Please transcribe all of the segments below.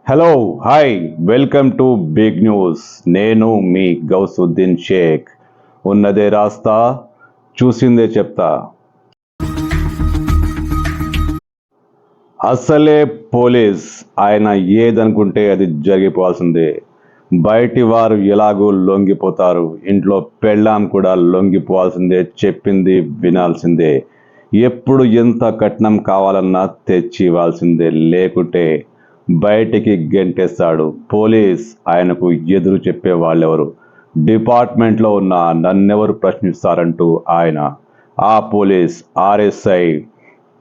Hello hi welcome to big news. నేను మీ గౌసుద్దీన్ షేక్. ఉన్నదే రాస్తా, చూసిందే చెప్తా. అసలే పోలీస్, ఆయన ఏదనుకుంటే అది జరిగిపోవాల్సిందే. బయటి వారు ఎలాగూ లొంగిపోతారు, ఇంట్లో పెళ్ళాం కూడా లొంగిపోవాల్సిందే, చెప్పింది వినాల్సిందే. ఎప్పుడు ఎంత కట్నం కావాలన్నా తెచ్చి ఇవ్వాల్సిందే, లేకుంటే బయటికి గెంటేస్తాడు. పోలీస్ ఆయనకు ఎదురు చెప్పే వాళ్ళెవరు? డిపార్ట్మెంట్లో ఉన్న నన్నెవరు ప్రశ్నిస్తారంటూ ఆయన, ఆ పోలీస్ ఆర్ఎస్ఐ,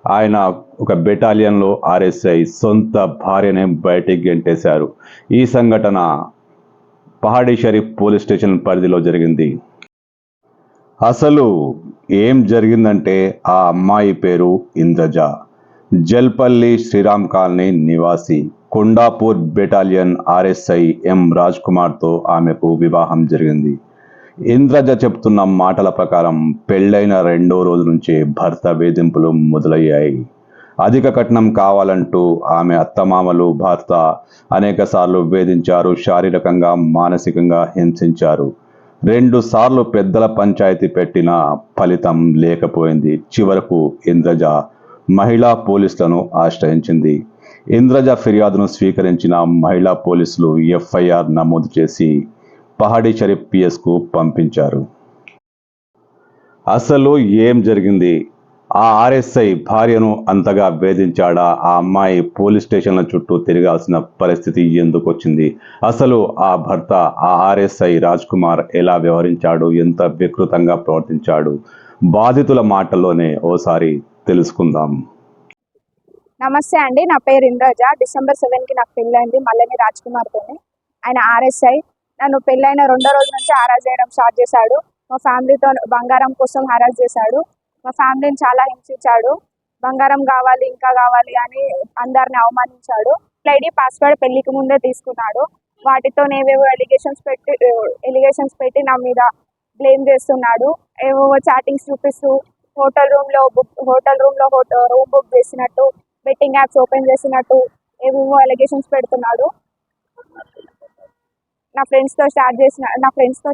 ఆయన ఒక బెటాలియన్లో ఆర్ఎస్ఐ సొంత భార్యనే బయటికి గెంటేశారు. ఈ సంఘటన పహాడీ షరీఫ్ పోలీస్ స్టేషన్ పరిధిలో జరిగింది. అసలు ఏం జరిగిందంటే, ఆ అమ్మాయి పేరు ఇంద్రజ. జల్పల్లి శ్రీరామ్ కాలనీ నివాసి. కొండాపూర్ బెటాలియన్ ఆర్ఎస్ఐ ఎం రాజ్ కుమార్తో ఆమెకు వివాహం జరిగింది. ఇంద్రజ చెప్తున్న మాటల ప్రకారం పెళ్ళైన 2వ రోజు నుంచే భర్త వేధింపులు మొదలయ్యాయి. అధిక కట్నం కావాలంటూ ఆమె అత్తమామలు భర్త అనేకసార్లు వేధించారు, శారీరకంగా మానసికంగా హింసించారు. 2 సార్లు పెద్దల పంచాయతీ పెట్టినా ఫలితం లేకపోయింది. చివరకు ఇంద్రజ మహిళా పోలీసులను ఆశ్రయించింది. ఇంద్రజ ఫిర్యాదును స్వీకరించిన మహిళా పోలీసులు ఎఫ్ఐఆర్ నమోదు చేసి పహాడీ షరీఫ్ పిఎస్కు పంపించారు. అసలు ఏం జరిగింది? ఆ ఆర్ఎస్ఐ భార్యను అంతగా వేధించాడా? ఆ అమ్మాయి పోలీస్ స్టేషన్ల చుట్టూ తిరగాల్సిన పరిస్థితి ఎందుకు వచ్చింది? అసలు ఆ భర్త, ఆ ఆర్ఎస్ఐ రాజ్ కుమార్ ఎలా వ్యవహరించాడు? ఎంత వికృతంగా ప్రవర్తించాడు? బాధితుల మాటల్లోనే ఓసారి తెలుసుకుందాం. నమస్తే అండి, నా పేరు ఇంద్రజ. డిసెంబర్ 7కి నాకు పెళ్ళైంది మల్లెని రాజ్ కుమార్తోని. ఆయన ఆర్ఎస్ఐ. నన్ను పెళ్ళైన 2వ రోజు నుంచి హరాస్ చేయడం స్టార్ట్ చేశాడు. మా ఫ్యామిలీతో బంగారం కోసం హరాస్ చేశాడు. మా ఫ్యామిలీని చాలా హింసించాడు. బంగారం కావాలి, ఇంకా కావాలి అని అందరిని అవమానించాడు. ఐడి పాస్వర్డ్ పెళ్లికి ముందే తీసుకున్నాడు. వాటితో ఏవేవో ఎలిగేషన్స్ పెట్టి నా మీద బ్లేమ్ చేస్తున్నాడు. ఏవేవో చాటింగ్స్ చూపిస్తూ హోటల్ రూమ్ లో రూమ్ బుక్ చేసినట్టు, బెట్టింగ్ యాప్స్ ఓపెన్ చేసినట్టు ఏవేవో అలిగేషన్స్ పెడుతున్నాడు. నా ఫ్రెండ్స్తో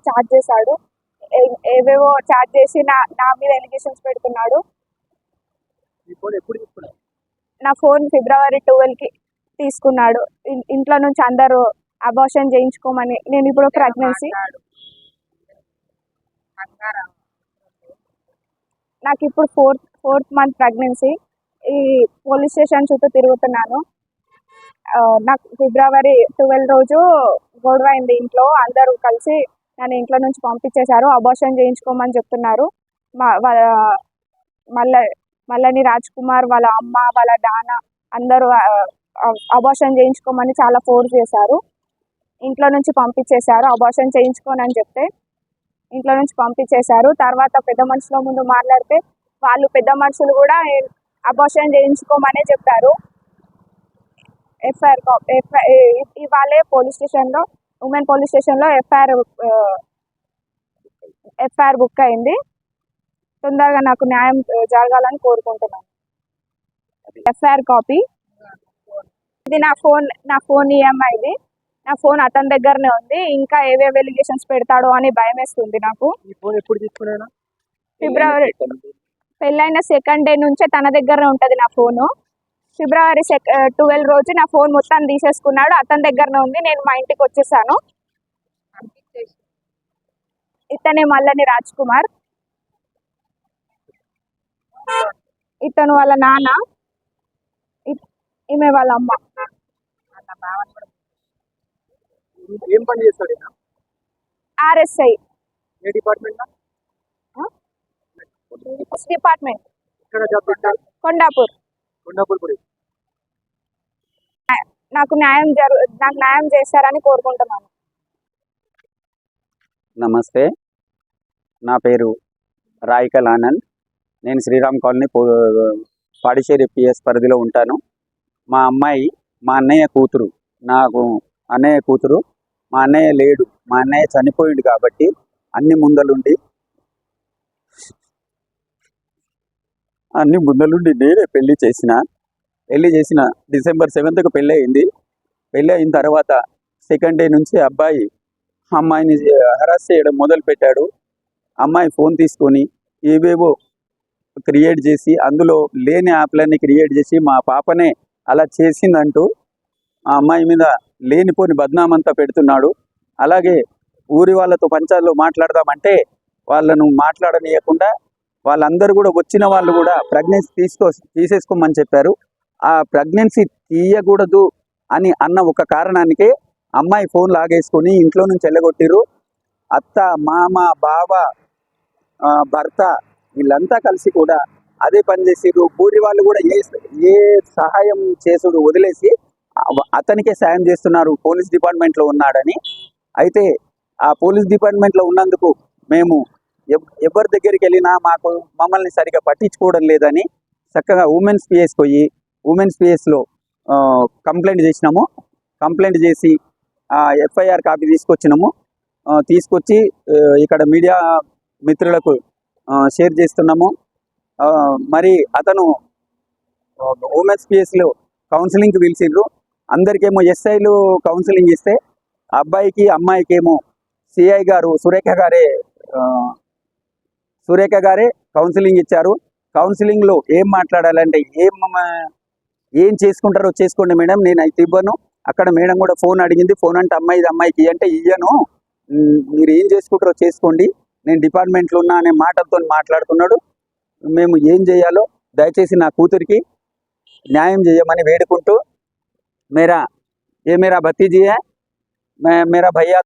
చాట్ చేశాడు. ఏవేవో చాట్ చేసి నా మీద అలిగేషన్స్ పెడుతున్నాడు. నా ఫోన్ ఫిబ్రవరి 12కి తీసుకున్నాడు. ఇంట్లో నుంచి అందరూ అబార్షన్ చేయించుకోమని. నేను ఇప్పుడు ప్రెగ్నెన్సీ. నాకు ఇప్పుడు ఫోర్త్ మంత్ ప్రెగ్నెన్సీ. ఈ పోలీస్ స్టేషన్ చుట్టూ తిరుగుతున్నాను. నాకు ఫిబ్రవరి 12 రోజు గొడవ అయింది ఇంట్లో. అందరూ కలిసి నన్ను ఇంట్లో నుంచి పంపించేశారు. అబార్షన్ చేయించుకోమని చెప్తున్నారు. మల్లని రాజ్ కుమార్, వాళ్ళ అమ్మ, వాళ్ళ నాన్న అందరూ అబార్షన్ చేయించుకోమని చాలా ఫోర్స్ చేశారు. ఇంట్లో నుంచి పంపించేశారు. అబార్షన్ చేయించుకోనని చెప్తే ఇంట్లో నుంచి పంపించేశారు. తర్వాత పెద్ద మనుషుల ముందు మాట్లాడితే వాళ్ళు పెద్ద మనుషులు కూడా అబార్షన్ చేయించుకోమనే చెప్పారు. ఇవాళే ఉమెన్ పోలీస్ స్టేషన్లో ఎఫ్ఐఆర్ బుక్ అయింది. తొందరగా నాకు న్యాయం జరగాలని కోరుకుంటున్నాను. ఎఫ్ఐఆర్ కాపీ ఇది. నా ఫోన్ ఈఎంఐ ఇది. నా ఫోన్ అతని దగ్గరనే ఉంది. ఇంకా ఏవేవి ఎలిగేషన్స్ పెడతాడో అని భయం వేస్తుంది నాకు. ఫిబ్రవరి పెళ్ళైన 2nd డే నుంచే తన దగ్గరనే ఉంటుంది నా ఫోను. ఫిబ్రవరి 12 రోజు నా ఫోన్ మొత్తం తీసేసుకున్నాడు. అతని దగ్గరనే ఉంది. నేను మా ఇంటికి వచ్చేసాను. ఇతనే మల్లని రాజ్ కుమార్. ఇతను వాళ్ళ నాన్న, ఈమె వాళ్ళ అమ్మ. ఏం పని చేస్తాడు? ఆర్ఎస్ఐ ఏ డిపార్ట్మెంట్? డిపార్ట్మెంట్, ఇక్కడ జాబ్ చేస్తాడు. కొండాపూర్. నాకు న్యాయం చేస్తారని కోరుకుంటున్నాను. నమస్తే, నా పేరు రాయికల్ ఆనంద్. నేను శ్రీరామ్ కాలనీ పాడిచేరి పిఎస్ పరిధిలో ఉంటాను. మా అమ్మాయి మా అన్నయ్య కూతురు. నాకు అన్నయ్య కూతురు. మా అన్నయ్య లేడు. మా అన్నయ్య చనిపోయింది కాబట్టి అన్ని ముందలుండి నేనే పెళ్లి చేసిన. డిసెంబర్ 7కు పెళ్ళి అయింది. పెళ్ళి అయిన తర్వాత సెకండ్ డే నుంచి అబ్బాయి అమ్మాయిని హరాస్ చేయడం మొదలుపెట్టాడు. అమ్మాయి ఫోన్ తీసుకొని ఏవేవో క్రియేట్ చేసి అందులో లేని యాప్లన్నీ క్రియేట్ చేసి మా పాపనే అలా చేసిందంటూ ఆ అమ్మాయి మీద లేనిపోని బద్నామంతా పెడుతున్నాడు. అలాగే ఊరి వాళ్ళతో పంచాయతీలో మాట్లాడదామంటే వాళ్ళను మాట్లాడనీయకుండా వాళ్ళందరూ కూడా వచ్చిన వాళ్ళు కూడా ప్రెగ్నెన్సీ తీసేసుకోమని చెప్పారు. ఆ ప్రెగ్నెన్సీ తీయకూడదు అని అన్న ఒక కారణానికే అమ్మాయి ఫోన్ లాగేసుకొని ఇంట్లో నుంచి వెళ్ళగొట్టిర్రు. అత్త, మామ, బావ, భర్త వీళ్ళంతా కలిసి కూడా అదే పని చేసిర్రు. ఊరి వాళ్ళు కూడా ఏ సహాయం చేసుడు వదిలేసి అతనికే సాయం చేస్తున్నారు పోలీస్ డిపార్ట్మెంట్లో ఉన్నాడని. అయితే ఆ పోలీస్ డిపార్ట్మెంట్లో ఉన్నందుకు మేము ఎవరి దగ్గరికి వెళ్ళినా మమ్మల్ని సరిగా పట్టించుకోవడం లేదని చక్కగా ఉమెన్స్ పిఎస్ పోయి ఉమెన్స్ పిఎస్లో కంప్లైంట్ చేసినాము. కంప్లైంట్ చేసి ఎఫ్ఐఆర్ కాపీ తీసుకొచ్చి ఇక్కడ మీడియా మిత్రులకు షేర్ చేస్తున్నాము. మరి అతను ఉమెన్స్ పిఎస్లో కౌన్సిలింగ్కి పిలిచిండ్రు. అందరికేమో ఎస్ఐలు కౌన్సిలింగ్ ఇస్తే అబ్బాయికి అమ్మాయికి ఏమో సిఐ గారు సురేఖ గారే కౌన్సిలింగ్ ఇచ్చారు. కౌన్సిలింగ్లో ఏం మాట్లాడాలంటే ఏం చేసుకుంటారో చేసుకోండి మేడం, నేను అయితే ఇవ్వను. అక్కడ మేడం కూడా ఫోన్ అడిగింది. ఫోన్ అంటే అమ్మాయికి అంటే ఇయ్యను, మీరు ఏం చేసుకుంటారో చేసుకోండి, నేను డిపార్ట్మెంట్లో ఉన్నా అనే మాటలతో మాట్లాడుతున్నాడు. మేము ఏం చేయాలో దయచేసి నా కూతురికి న్యాయం చేయమని వేడుకుంటూ मेरा भतीजी है, मेरा भैया